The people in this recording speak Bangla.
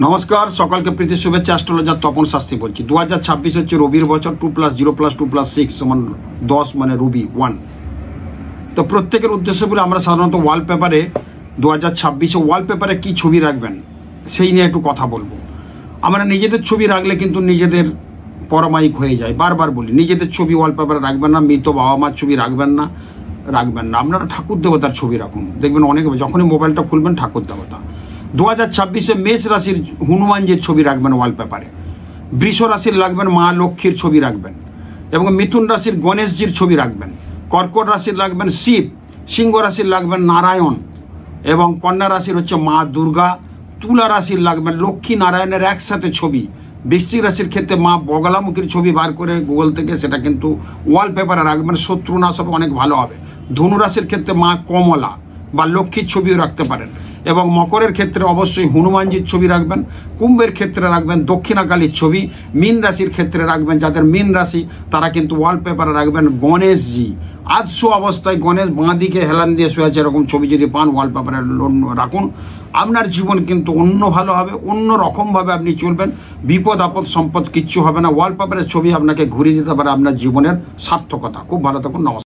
নমস্কার, সকালকে প্রীতি শুভেচ্ছা। অ্যাস্ট্রোলজার তপন শাস্ত্রী বলছি। 2026 হচ্ছে রবির বছর। 2+0+2+6 সমান 10, মানে রবি 1। তো প্রত্যেকের উদ্দেশ্য বলে আমরা সাধারণত ওয়ালপেপারে 2026 ওয়ালপেপারে কী ছবি রাখবেন সেই নিয়ে একটু কথা বলবো। আমরা নিজেদের ছবি রাখলে কিন্তু নিজেদের পরমায়িক হয়ে যায়। বারবার বলি, নিজেদের ছবি ওয়ালপেপারে রাখবেন না, মৃত বাবা মার ছবি রাখবেন না। আপনারা ঠাকুর দেবতার ছবি রাখুন। দেখবেন অনেক, যখনই মোবাইলটা খুলবেন ঠাকুর দেবতা। 2026-এ মেষ রাশির হনুমানজির ছবি রাখবেন ওয়ালপেপারে। বৃষ রাশির রাখবেন মা লক্ষ্মীর ছবি রাখবেন, এবং মিথুন রাশির গণেশজির ছবি রাখবেন। কর্কট রাশির রাখবেন শিব, সিংহ রাশির রাখবেন নারায়ণ, এবং কন্যা রাশির হচ্ছে মা দুর্গা। তুলা রাশির রাখবেন লক্ষ্মী নারায়ণের একসাথে ছবি। বৃশ্চিক রাশির ক্ষেত্রে মা বগলামুখীর ছবি বার করে গুগল থেকে সেটা কিন্তু ওয়ালপেপারে রাখবেন, শত্রুনাশ হবে, অনেক ভালো হবে। ধনু রাশির ক্ষেত্রে মা কমলা বা লক্ষ্মীর ছবিও রাখতে পারেন, এবং মকরের ক্ষেত্রে অবশ্যই হনুমানজির ছবি রাখবেন। কুম্ভের ক্ষেত্রে রাখবেন দক্ষিণাকালীর ছবি। মীন রাশির ক্ষেত্রে রাখবেন, যাদের মীন রাশি তারা কিন্তু ওয়ালপেপারে রাখবেন গণেশজি। আদশো অবস্থায় গণেশ বাঁ দিকে হেলান দিয়ে শুয়ে আছে, এরকম ছবি যদি পান ওয়ালপেপারে রাখুন। আপনার জীবন কিন্তু অন্য ভালো হবে, অন্য রকমভাবে আপনি চলবেন। বিপদ আপদ সম্পদ কিচ্ছু হবে না। ওয়ালপেপারের ছবি আপনাকে ঘুরিয়ে দিতে পারে আপনার জীবনের সার্থকতা। খুব ভালো থাকুন। নমস্কার।